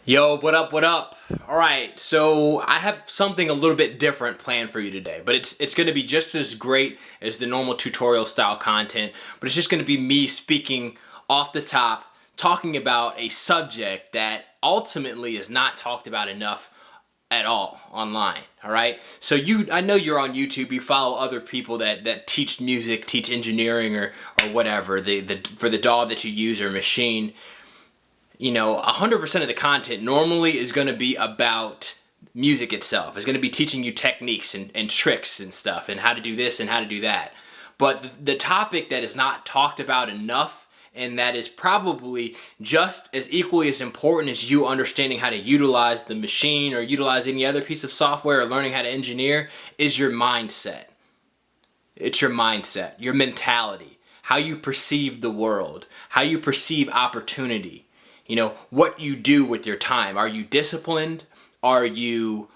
Yo, what up, what up? Alright, so I have something a little bit different planned for you today, but it's going to be just as great as the normal tutorial style content, but it's just going to be me speaking off the top, talking about a subject that ultimately is not talked about enough at all online. Alright, so I know you're on YouTube, you follow other people that teach music, teach engineering or whatever, for the DAW that you use or machine. 100% of the content normally is going to be about music itself. It's going to be teaching you techniques and tricks and stuff and how to do this and how to do that. But the topic that is not talked about enough, and that is probably just as equally as important as you understanding how to utilize the machine or utilize any other piece of software or learning how to engineer, is your mindset. It's your mindset, your mentality, how you perceive the world, how you perceive opportunity. What you do with your time. Are you disciplined? Are you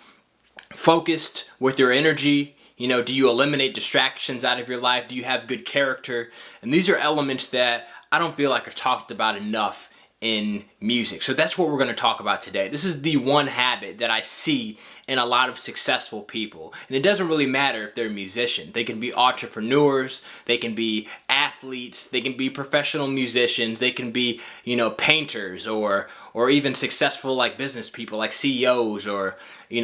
focused with your energy? Do you eliminate distractions out of your life? Do you have good character? And these are elements that I don't feel like are talked about enough in music. So that's what we're going to talk about today. This is the one habit that I see in a lot of successful people. And it doesn't really matter if they're musicians. They can be entrepreneurs, they can be athletes, they can be professional musicians, they can be, painters or even successful like business people like CEOs or,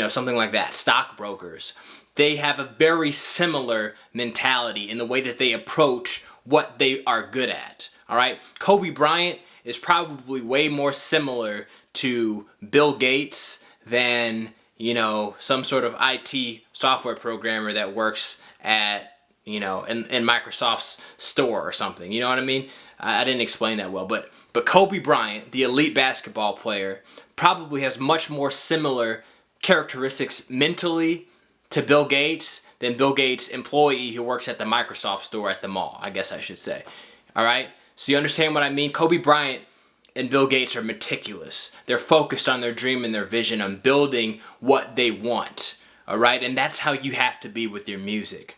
something like that, stockbrokers. They have a very similar mentality in the way that they approach what they are good at. All right, Kobe Bryant is probably way more similar to Bill Gates than, some sort of IT software programmer that works at, in Microsoft's store or something. You know what I mean? I didn't explain that well, but Kobe Bryant, the elite basketball player, probably has much more similar characteristics mentally to Bill Gates than Bill Gates' employee who works at the Microsoft store at the mall, I guess I should say. All right? So you understand what I mean? Kobe Bryant and Bill Gates are meticulous. They're focused on their dream and their vision, on building what they want. All right? And that's how you have to be with your music.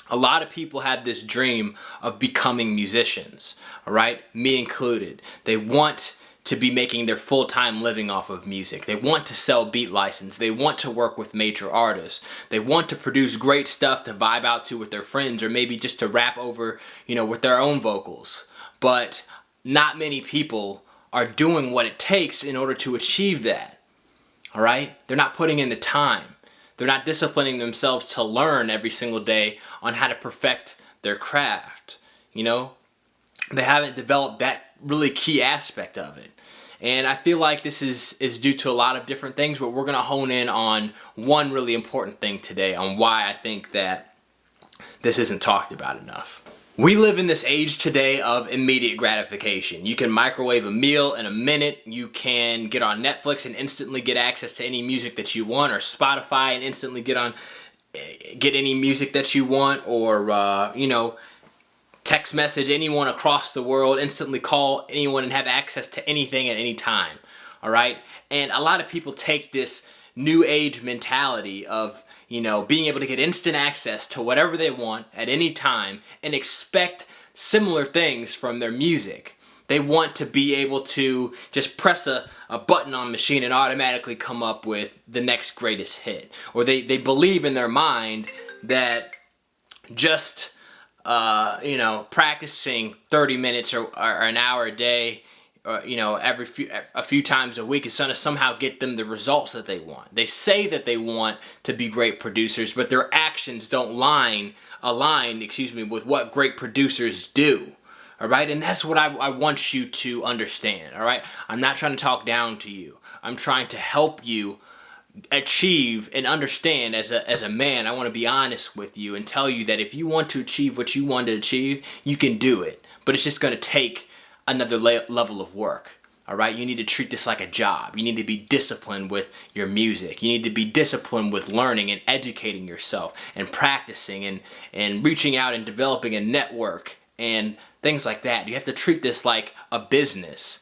A lot of people have this dream of becoming musicians. All right? Me included. They want to be making their full-time living off of music. They want to sell beat license. They want to work with major artists. They want to produce great stuff to vibe out to with their friends, or maybe just to rap over, with their own vocals. But not many people are doing what it takes in order to achieve that. All right? They're not putting in the time. They're not disciplining themselves to learn every single day on how to perfect their craft. They haven't developed that really key aspect of it. And I feel like this is due to a lot of different things, but we're going to hone in on one really important thing today on why I think that this isn't talked about enough. We live in this age today of immediate gratification. You can microwave a meal in a minute. You can get on Netflix and instantly get access to any music that you want, or Spotify and instantly get any music that you want, or text message anyone across the world, instantly call anyone and have access to anything at any time. All right? And a lot of people take this new age mentality of being able to get instant access to whatever they want at any time and expect similar things from their music. They want to be able to just press a button on a machine and automatically come up with the next greatest hit. Or they believe in their mind that just practicing 30 minutes or an hour a day, a few times a week is going to somehow get them the results that they want. They say that they want to be great producers, but their actions don't align with what great producers do. All right? And that's what I want you to understand. All right? I'm not trying to talk down to you. I'm trying to help you achieve and understand as a man. I want to be honest with you and tell you that if you want to achieve what you want to achieve, you can do it. But it's just going to take another level of work. All right? You need to treat this like a job. You need to be disciplined with your music. You need to be disciplined with learning and educating yourself and practicing and reaching out and developing a network and things like that. You have to treat this like a business.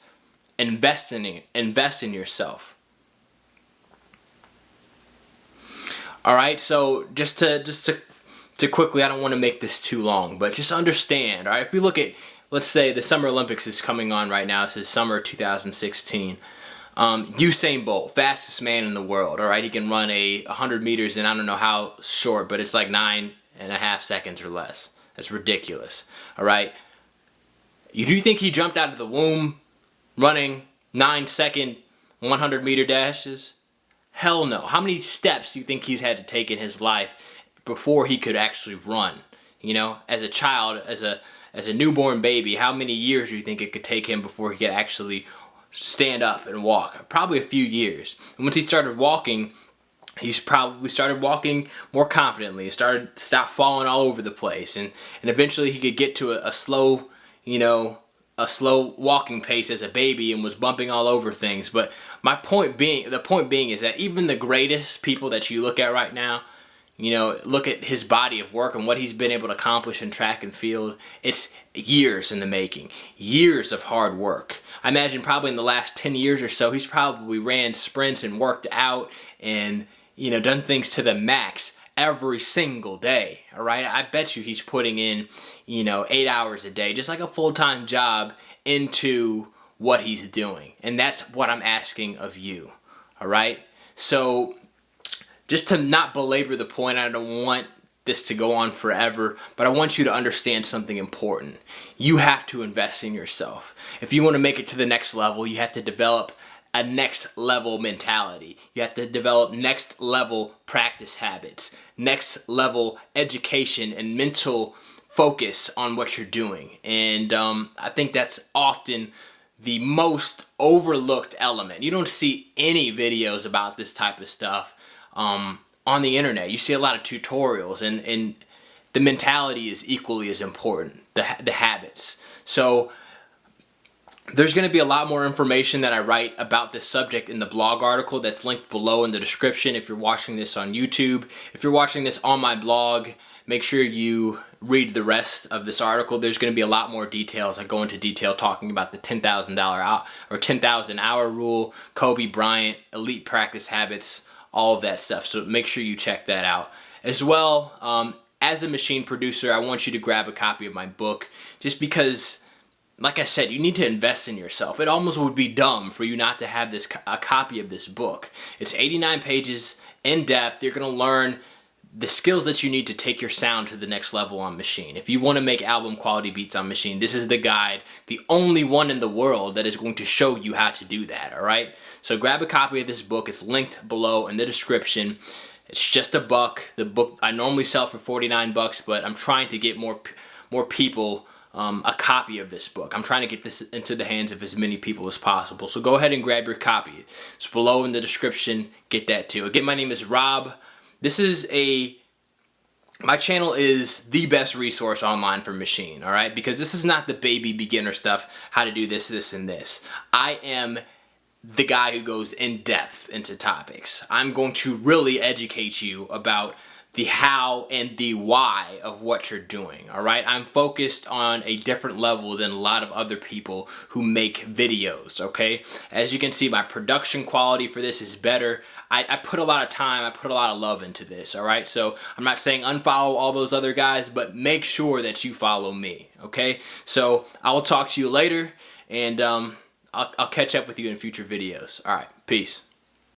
Invest in yourself. All right? So just to quickly, I don't want to make this too long, but just understand, all right? If we look at, let's say the Summer Olympics is coming on right now. This is summer 2016. Usain Bolt, fastest man in the world, all right? He can run 100 meters in I don't know how short, but it's like 9.5 seconds or less. That's ridiculous, all right? Do you think he jumped out of the womb running 9-second 100-meter dashes? Hell no. How many steps do you think he's had to take in his life before he could actually run? You know, as a child, as a newborn baby, how many years do you think it could take him before he could actually stand up and walk? Probably a few years. And once he started walking, he's probably started walking more confidently. He stopped falling all over the place, and eventually he could get to a slow, a slow walking pace as a baby and was bumping all over things. But the point being is that even the greatest people that you look at right now, look at his body of work and what he's been able to accomplish in track and field. It's years in the making, years of hard work. I imagine probably in the last 10 years or so, he's probably ran sprints and worked out and, done things to the max every single day, all right? I bet you he's putting in, 8 hours a day, just like a full-time job, into what he's doing. And that's what I'm asking of you, all right? So just to not belabor the point, I don't want this to go on forever, but I want you to understand something important. You have to invest in yourself. If you want to make it to the next level, you have to develop a next level mentality. You have to develop next level practice habits, next level education and mental focus on what you're doing. And I think that's often the most overlooked element. You don't see any videos about this type of stuff on the internet. You see a lot of tutorials, and the mentality is equally as important, the habits. So there's going to be a lot more information that I write about this subject in the blog article that's linked below in the description if you're watching this on YouTube. If you're watching this on my blog, make sure you read the rest of this article. There's going to be a lot more details. I go into detail talking about the $10,000 hour rule, Kobe Bryant, elite practice habits, all of that stuff. So make sure you check that out. As well, as a machine producer, I want you to grab a copy of my book, just because, like I said, you need to invest in yourself. It almost would be dumb for you not to have a copy of this book. It's 89 pages in depth. You're going to learn the skills that you need to take your sound to the next level on Machine. If you want to make album quality beats on Machine, this is the guide, the only one in the world that is going to show you how to do that, all right? So grab a copy of this book. It's linked below in the description. It's just $1. The book I normally sell for $49, but I'm trying to get more people a copy of this book. I'm trying to get this into the hands of as many people as possible. So go ahead and grab your copy. It's below in the description. Get that too. Again, my name is Rob. My channel is the best resource online for Machine, all right? Because this is not the baby beginner stuff, how to do this, this, and this. I am the guy who goes in depth into topics. I'm going to really educate you about the how and the why of what you're doing, all right? I'm focused on a different level than a lot of other people who make videos, okay? As you can see, my production quality for this is better. I put a lot of time, I put a lot of love into this, all right? So I'm not saying unfollow all those other guys, but make sure that you follow me, okay? So I will talk to you later, and I'll catch up with you in future videos. All right, peace.